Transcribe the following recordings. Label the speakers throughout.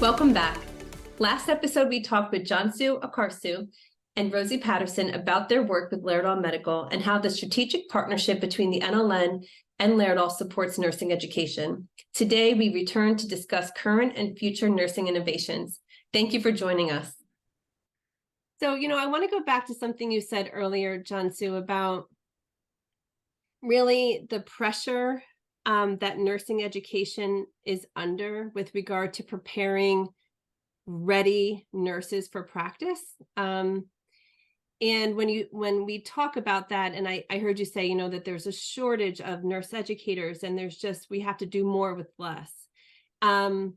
Speaker 1: Welcome back. Last episode, we talked with Cansu, Akarsu, and Rosie Patterson about their work with Laerdal Medical and how the strategic partnership between the NLN and Laerdal supports nursing education. Today, we return to discuss current and future nursing innovations. Thank you for joining us. So, I want to go back to something you said earlier, Cansu, about really the pressure that nursing education is under with regard to preparing ready nurses for practice. And when we talk about that, and I heard you say, that there's a shortage of nurse educators, and we have to do more with less. And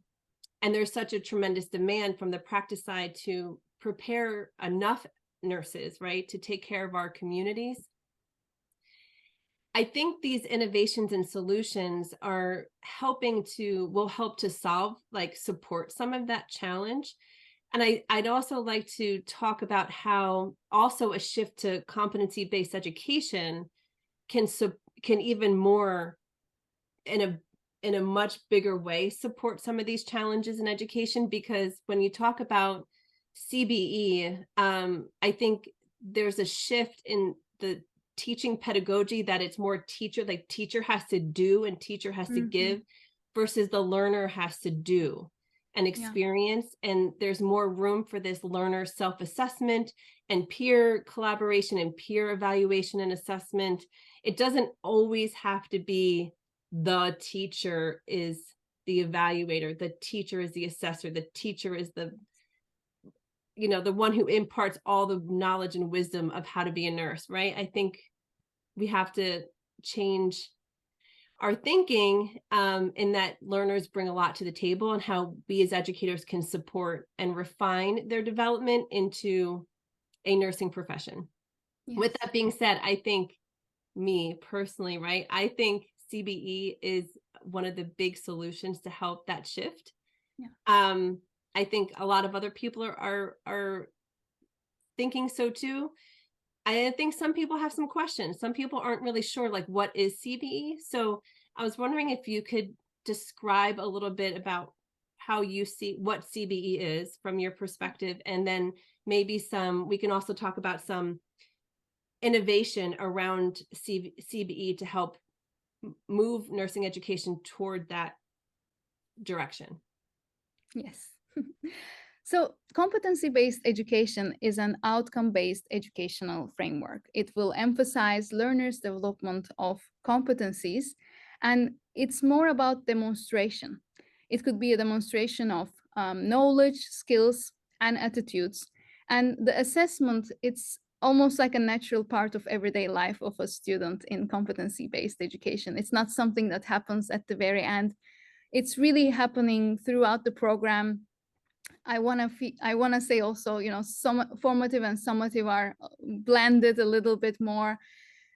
Speaker 1: there's such a tremendous demand from the practice side to prepare enough nurses, right, to take care of our communities. I think these innovations and solutions will help to support some of that challenge. And I'd also like to talk about how also a shift to competency-based education can even more in a much bigger way support some of these challenges in education, because when you talk about CBE, I think there's a shift in the teaching pedagogy that it's more teacher has to do and teacher has to give versus the learner has to do and experience. Yeah. And there's more room for this learner self-assessment and peer collaboration and peer evaluation and assessment. It doesn't always have to be the teacher is the evaluator, the teacher is the assessor, the teacher is the one who imparts all the knowledge and wisdom of how to be a nurse, right? I think we have to change our thinking in that learners bring a lot to the table, and how we as educators can support and refine their development into a nursing profession. Yes. With that being said, I think me personally, right, I think CBE is one of the big solutions to help that shift. Yeah. I think a lot of other people are thinking so too. I think some people have some questions. Some people aren't really sure, like, what is CBE? So I was wondering if you could describe a little bit about how you see what CBE is from your perspective, and then maybe we can also talk about some innovation around CBE to help move nursing education toward that direction.
Speaker 2: Yes. So competency-based education is an outcome-based educational framework. It will emphasize learners' development of competencies, and it's more about demonstration. It could be a demonstration of knowledge, skills, and attitudes. And the assessment, it's almost like a natural part of everyday life of a student in competency-based education. It's not something that happens at the very end. It's really happening throughout the program. I want to say also, some formative and summative are blended a little bit more,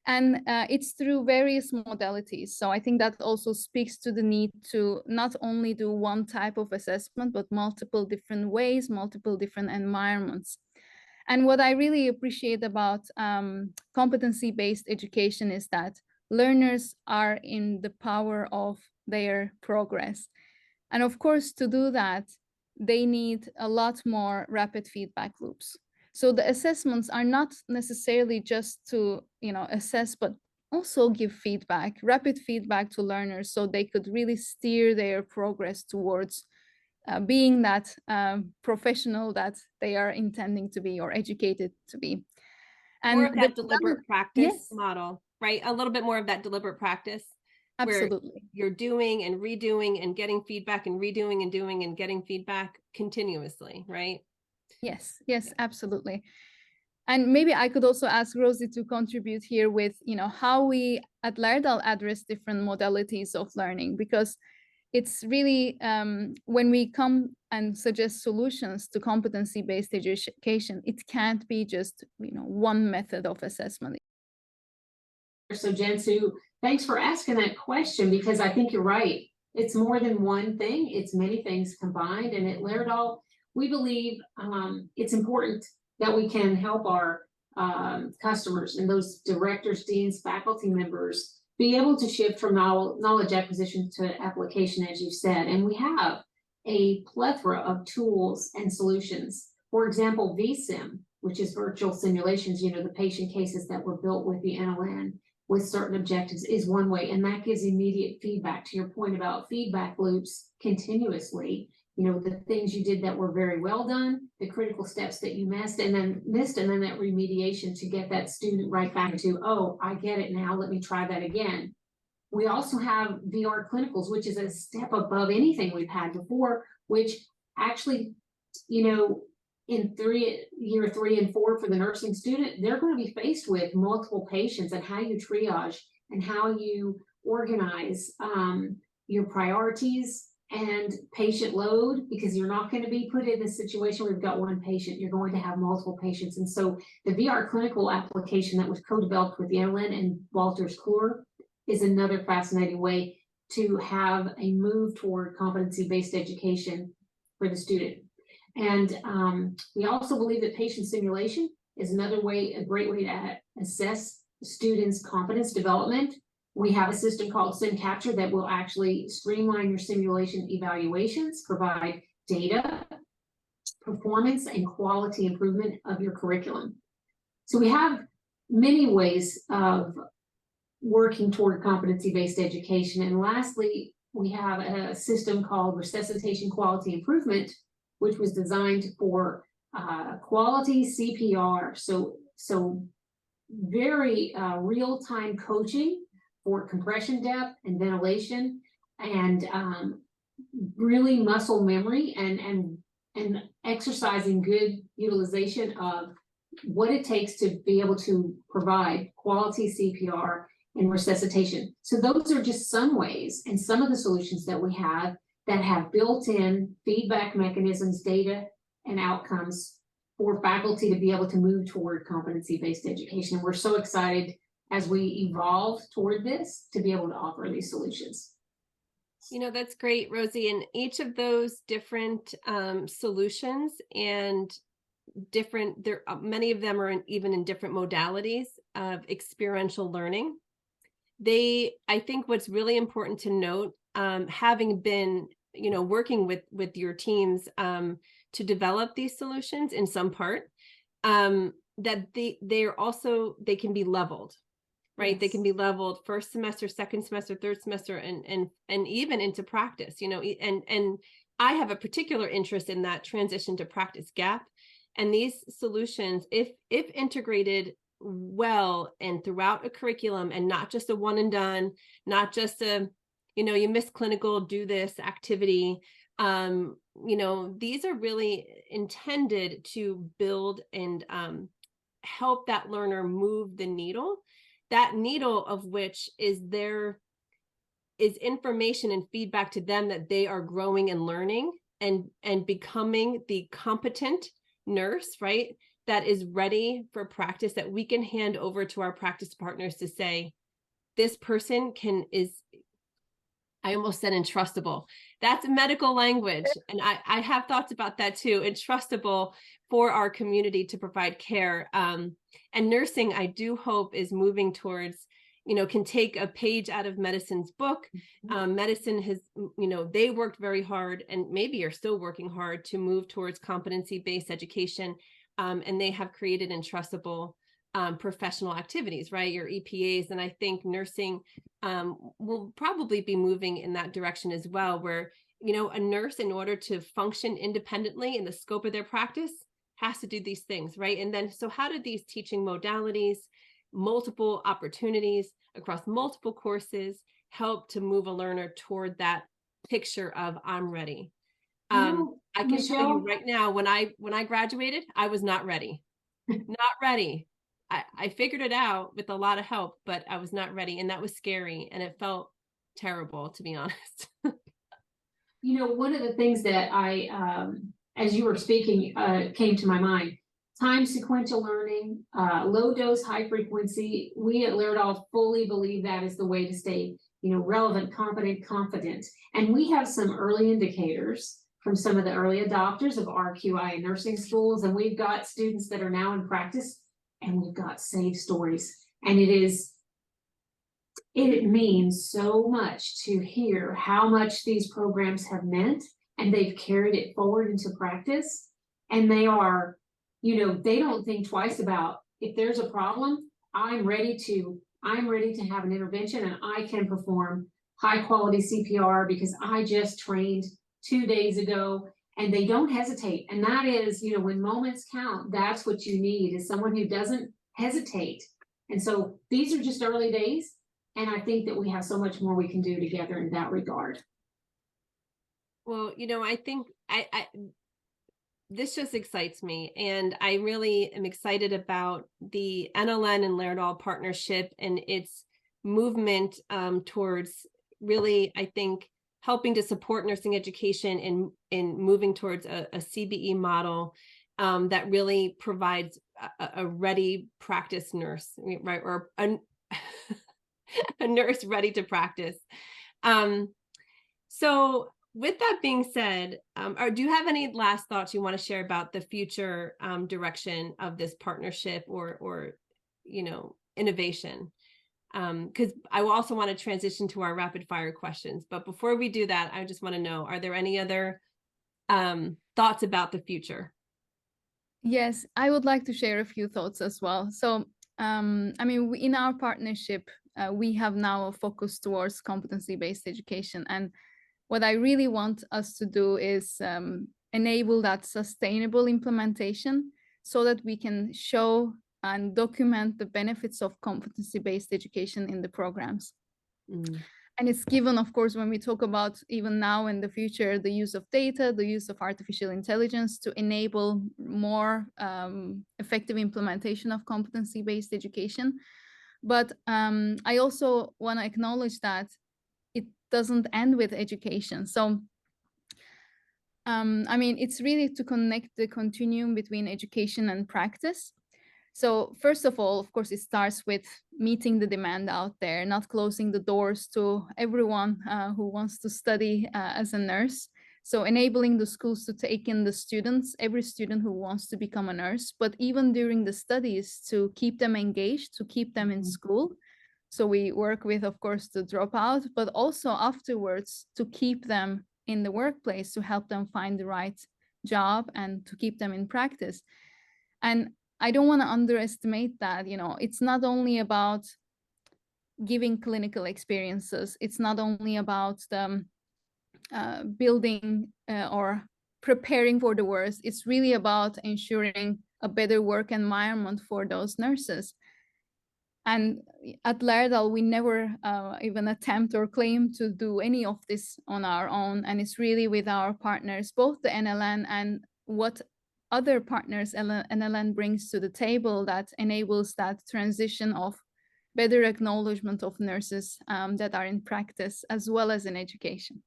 Speaker 2: and it's through various modalities. So I think that also speaks to the need to not only do one type of assessment, but multiple different ways, multiple different environments. And what I really appreciate about competency-based education is that learners are in the power of their progress. And of course, to do that, they need a lot more rapid feedback loops. So the assessments are not necessarily just to, assess, but also give feedback, rapid feedback to learners, so they could really steer their progress towards being that professional that they are intending to be or educated to be.
Speaker 1: And more of that deliberate practice model, right? A little bit more of that deliberate practice.
Speaker 2: Absolutely.
Speaker 1: Where you're doing and redoing and getting feedback and redoing and doing and getting feedback continuously, right?
Speaker 2: Yes, absolutely. And maybe I could also ask Rosie to contribute here with, how we at Laerdal address different modalities of learning, because it's really when we come and suggest solutions to competency-based education, it can't be just, one method of assessment.
Speaker 3: So Cansu, thanks for asking that question, because I think you're right. It's more than one thing. It's many things combined. And at Laerdal, we believe it's important that we can help our customers and those directors, deans, faculty members be able to shift from knowledge acquisition to application, as you said. And we have. a plethora of tools and solutions. For example, vSim, which is virtual simulations, you know, the patient cases that were built with the NLN with certain objectives is one way, and that gives immediate feedback. To your point about feedback loops continuously, you know, the things you did that were very well done, the critical steps that you missed, and then that remediation to get that student right back to, oh, I get it now, let me try that again. We also have vrClinicals, which is a step above anything we've had before, which actually, you know, in year 3 and 4 for the nursing student, they're going to be faced with multiple patients and how you triage and how you organize your priorities and patient load, because you're not going to be put in a situation where you've got one patient, you're going to have multiple patients. And so the vrClinical application that was co-developed with the NLN and Walters Kluwer is another fascinating way to have a move toward competency-based education for the student. And we also believe that patient simulation is another way, a great way to assess students' competence development. We have a system called SimCapture that will actually streamline your simulation evaluations, provide data, performance, and quality improvement of your curriculum. So we have many ways of working toward competency-based education. And lastly, we have a system called Resuscitation Quality Improvement, which was designed for quality CPR. So very real-time coaching for compression depth and ventilation, and really muscle memory and exercising good utilization of what it takes to be able to provide quality CPR and resuscitation. So those are just some ways and some of the solutions that we have that have built-in feedback mechanisms, data, and outcomes for faculty to be able to move toward competency-based education. And we're so excited as we evolve toward this to be able to offer these solutions.
Speaker 1: You know, that's great, Rosie. And each of those different solutions and different, there many of them are even in different modalities of experiential learning. I think what's really important to note, having been, you know, working with your teams to develop these solutions in some part, that they can be leveled, right? Yes. They can be leveled first semester, second semester, third semester, and even into practice, you know, and I have a particular interest in that transition to practice gap. And these solutions, if integrated well and throughout a curriculum, and not just a one and done, not just a, you know, you missed clinical, do this activity. You know, these are really intended to build and help that learner move the needle, that needle of which is information and feedback to them that they are growing and learning and becoming the competent nurse, right? That is ready for practice, that we can hand over to our practice partners to say, this person I almost said entrustable. That's medical language. And I have thoughts about that too. Entrustable for our community to provide care. And nursing, I do hope, is moving towards, you know, can take a page out of medicine's book. Medicine has, you know, they worked very hard and maybe are still working hard to move towards competency-based education. And they have created entrustable professional activities, right? Your EPAs. And I think nursing will probably be moving in that direction as well, where, you know, a nurse, in order to function independently in the scope of their practice, has to do these things, right? And then, so how do these teaching modalities, multiple opportunities across multiple courses, help to move a learner toward that picture of I'm ready? I can tell you right now, when I graduated, I was not ready. Not ready. I figured it out with a lot of help, but I was not ready. And that was scary. And it felt terrible, to be honest.
Speaker 3: You know, one of the things that as you were speaking, came to my mind, time sequential learning, low dose, high frequency. We at Laerdal fully believe that is the way to stay, you know, relevant, competent, confident. And we have some early indicators from some of the early adopters of RQI in nursing schools. And we've got students that are now in practice, and we've got saved stories. And it means so much to hear how much these programs have meant and they've carried it forward into practice. And they are, they don't think twice about, if there's a problem, I'm ready to have an intervention, and I can perform high quality CPR because I just trained 2 days ago, and they don't hesitate. And that is, when moments count, that's what you need, is someone who doesn't hesitate. And so these are just early days. And I think that we have so much more we can do together in that regard.
Speaker 1: Well, I think this just excites me, and I really am excited about the NLN-Laerdal partnership and its movement towards really, I think, helping to support nursing education in moving towards a CBE model that really provides a ready practice nurse, right? Or a nurse ready to practice. So with that being said, or do you have any last thoughts you want to share about the future direction of this partnership or innovation? Because I will also want to transition to our rapid fire questions. But before we do that, I just want to know, are there any other thoughts about the future?
Speaker 2: Yes, I would like to share a few thoughts as well. So, in our partnership, we have now a focus towards competency-based education. And what I really want us to do is enable that sustainable implementation so that we can show and document the benefits of competency-based education in the programs. And it's given, of course, when we talk about even now in the future, the use of data, the use of artificial intelligence to enable more effective implementation of competency-based education. But I also want to acknowledge that it doesn't end with education. So, it's really to connect the continuum between education and practice. So first of all, of course, it starts with meeting the demand out there, not closing the doors to everyone who wants to study as a nurse. So enabling the schools to take in the students, every student who wants to become a nurse, but even during the studies to keep them engaged, to keep them in school. So we work with, of course, the dropout, but also afterwards to keep them in the workplace, to help them find the right job and to keep them in practice. And I don't want to underestimate that, it's not only about giving clinical experiences. It's not only about the building or preparing for the worst. It's really about ensuring a better work environment for those nurses. And at Laerdal, we never even attempt or claim to do any of this on our own. And it's really with our partners, both the NLN and what other partners NLN brings to the table, that enables that transition of better acknowledgement of nurses that are in practice as well as in education.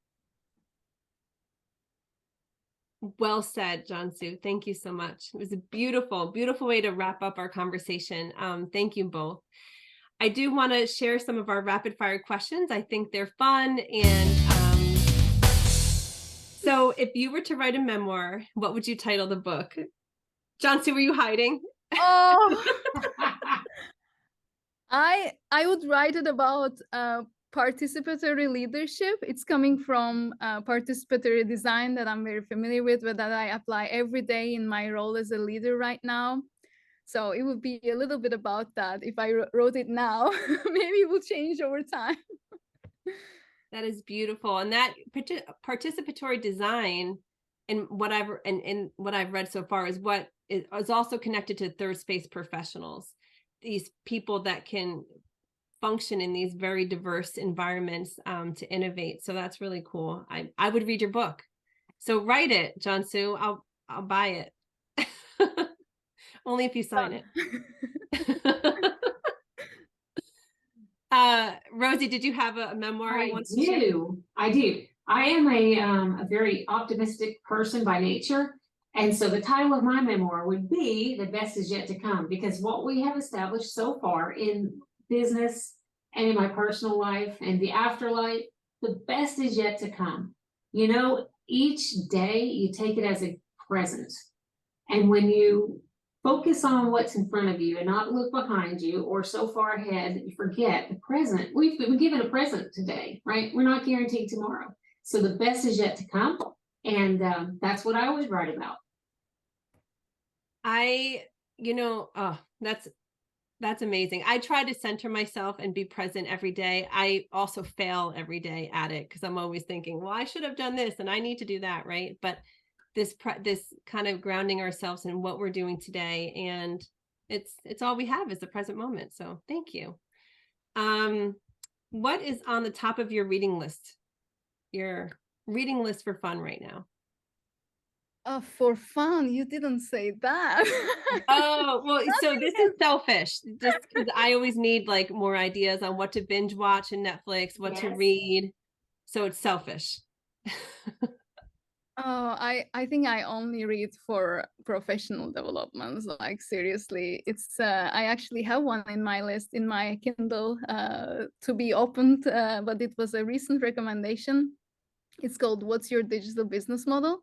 Speaker 1: Well said, Cansu. Thank you so much. It was a beautiful, beautiful way to wrap up our conversation. Thank you both. I do want to share some of our rapid fire questions. I think they're fun. And so if you were to write a memoir, what would you title the book? Cansu, were you hiding?
Speaker 2: Oh, I would write it about participatory leadership. It's coming from participatory design that I'm very familiar with, but that I apply every day in my role as a leader right now. So it would be a little bit about that. If I wrote it now, maybe it will change over time.
Speaker 1: That is beautiful. And that participatory design, and what I've read so far, is what is also connected to third space professionals, these people that can function in these very diverse environments to innovate. So that's really cool. I would read your book. So write it, Cansu. I'll buy it. Only if you sign it. Rosie, did you have a memoir?
Speaker 3: I do. I am a very optimistic person by nature. And so the title of my memoir would be The Best Is Yet to Come, because what we have established so far in business and in my personal life and the afterlife, the best is yet to come. Each day you take it as a present. And when you focus on what's in front of you and not look behind you or so far ahead that you forget the present. We've been given a present today, right? We're not guaranteed tomorrow. So the best is yet to come. And that's what I always write about.
Speaker 1: That's amazing. I try to center myself and be present every day. I also fail every day at it because I'm always thinking, well, I should have done this and I need to do that, right? But this kind of grounding ourselves in what we're doing today, and it's all we have is the present moment. So thank you. What is on the top of your reading list? Your reading list for fun right now?
Speaker 2: For fun, you didn't say that.
Speaker 1: Oh, well, so this is selfish, just because I always need like more ideas on what to binge watch in Netflix, what to read. So it's selfish.
Speaker 2: Oh, I think I only read for professional developments. Like seriously, it's I actually have one in my list in my Kindle to be opened, but it was a recent recommendation. It's called "What's Your Digital Business Model?"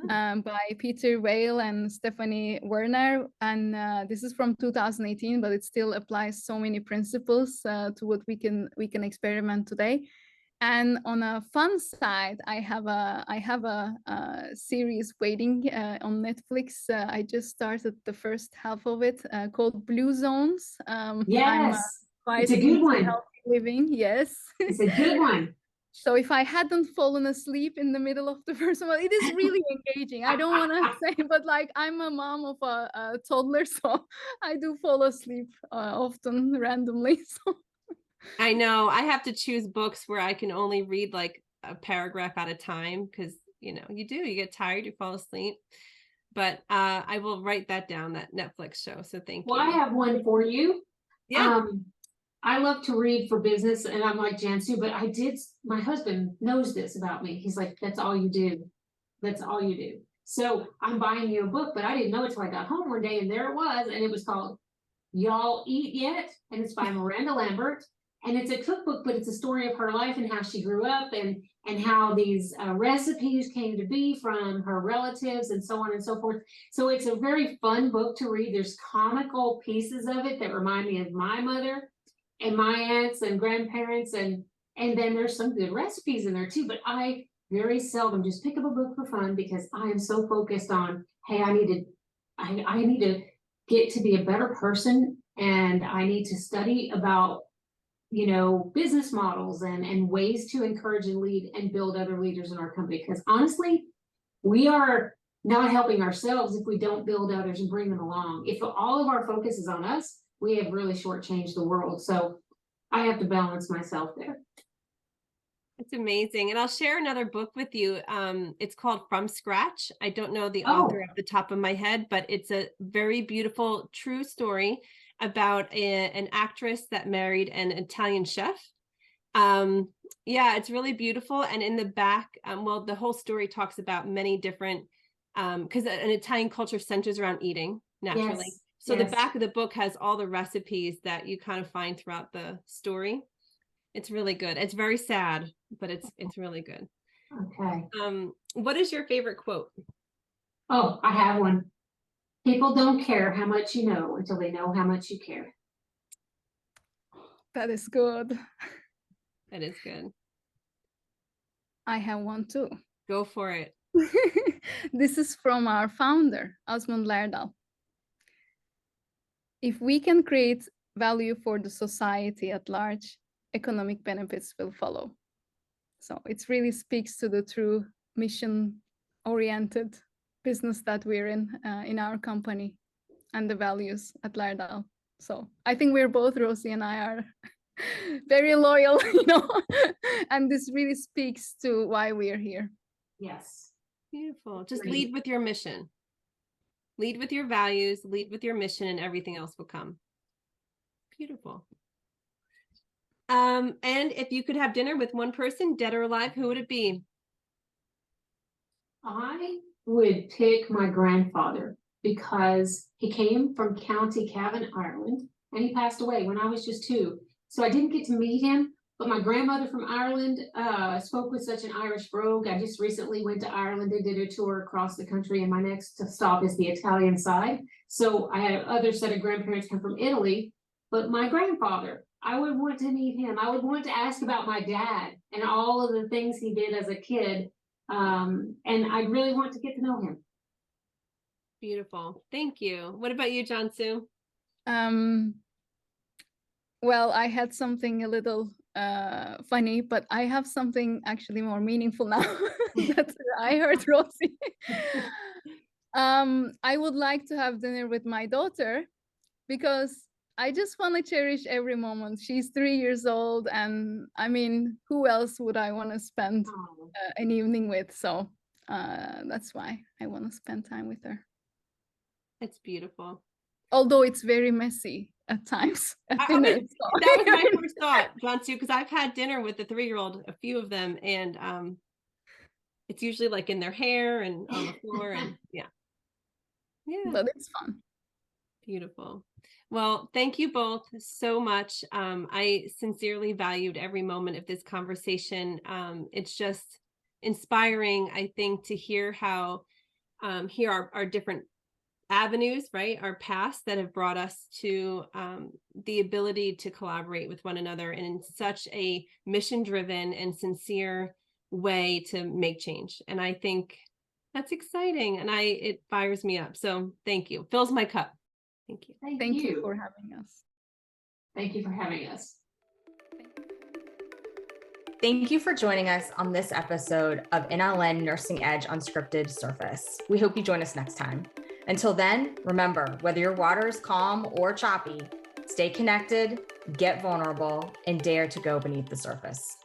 Speaker 2: By Peter Whale and Stephanie Werner, and this is from 2018, but it still applies so many principles to what we can experiment today. And on a fun side, I have a series waiting on Netflix. I just started the first half of it called Blue Zones.
Speaker 3: Yes,
Speaker 2: I'm
Speaker 3: it's a good one.
Speaker 2: healthy living. Yes,
Speaker 3: it's a good one.
Speaker 2: So if I hadn't fallen asleep in the middle of the first one, it is really engaging. I don't want to say, but like I'm a mom of a toddler, so I do fall asleep often randomly. So
Speaker 1: I know I have to choose books where I can only read like a paragraph at a time because you get tired, you fall asleep. But I will write that down, that Netflix show. So thank you.
Speaker 3: Well, I have one for you.
Speaker 1: Yeah.
Speaker 3: I love to read for business, and I'm like Jansu, but my husband knows this about me. He's like, that's all you do. That's all you do. So I'm buying you a book, but I didn't know it till I got home one day, and there it was, and it was called Y'all Eat Yet? And it's by Miranda Lambert. And it's a cookbook, but it's a story of her life and how she grew up and how these recipes came to be from her relatives and so on and so forth. So it's a very fun book to read. There's comical pieces of it that remind me of my mother and my aunts and grandparents, and then there's some good recipes in there too. But I very seldom just pick up a book for fun because I am so focused on, hey, I need to get to be a better person, and I need to study about business models and ways to encourage and lead and build other leaders in our company. Because honestly, we are not helping ourselves if we don't build others and bring them along. If all of our focus is on us, we have really shortchanged the world. So I have to balance myself there.
Speaker 1: It's amazing. And I'll share another book with you. It's called From Scratch. I don't know the author off the top of my head, but it's a very beautiful, true story about an actress that married an Italian chef. Yeah, it's really beautiful. And in the back, the whole story talks about many different, because an Italian culture centers around eating naturally. Yes. So the back of the book has all the recipes that you kind of find throughout the story. It's really good. It's very sad, but it's really good.
Speaker 3: Okay.
Speaker 1: What is your favorite quote?
Speaker 3: Oh, I have one. People don't care how much you know until they know how much you care.
Speaker 2: That is good.
Speaker 1: That is good.
Speaker 2: I have one too.
Speaker 1: Go for it.
Speaker 2: This is from our founder, N.LN-Laerdal. If we can create value for the society at large, economic benefits will follow. So it really speaks to the true mission-oriented business that we're in our company and the values at Laerdal. So I think we're both, Rosie and I, are very loyal, and this really speaks to why we're here.
Speaker 3: Yes.
Speaker 1: Beautiful. Just lead with your mission. Lead with your values, lead with your mission, and everything else will come. Beautiful. And if you could have dinner with one person, dead or alive, who would it be?
Speaker 3: I would pick my grandfather because he came from County Cavan, Ireland, and he passed away when I was just 2. So I didn't get to meet him, but my grandmother from Ireland spoke with such an Irish brogue. I just recently went to Ireland and did a tour across the country, and my next stop is the Italian side. So I had another set of grandparents come from Italy, but my grandfather, I would want to meet him. I would want to ask about my dad and all of the things he did as a kid And I really want to get to know him.
Speaker 1: Beautiful. Thank you. What about you, Cansu?
Speaker 2: Well, I had something a little funny, but I have something actually more meaningful now that I heard Rosie. I would like to have dinner with my daughter because I just want to cherish every moment. She's 3 years old, and I mean, who else would I want to spend an evening with? So that's why I want to spend time with her.
Speaker 1: It's beautiful.
Speaker 2: Although it's very messy at times at dinner.
Speaker 1: That was my first thought, Cansu, because I've had dinner with the 3-year-old, a few of them, and it's usually like in their hair and on the floor, and yeah.
Speaker 2: But it's fun.
Speaker 1: Beautiful. Well, thank you both so much. I sincerely valued every moment of this conversation. It's just inspiring, I think, to hear how here are our different avenues, right? Our paths that have brought us to the ability to collaborate with one another in such a mission-driven and sincere way to make change. And I think that's exciting, and it fires me up. So thank you. Fills my cup. Thank you.
Speaker 3: Thank
Speaker 2: you for having us.
Speaker 3: Thank you for having us.
Speaker 4: Thank you for joining us on this episode of NLN Nursing Edge Unscripted Surface. We hope you join us next time. Until then, remember, whether your water is calm or choppy, stay connected, get vulnerable, and dare to go beneath the surface.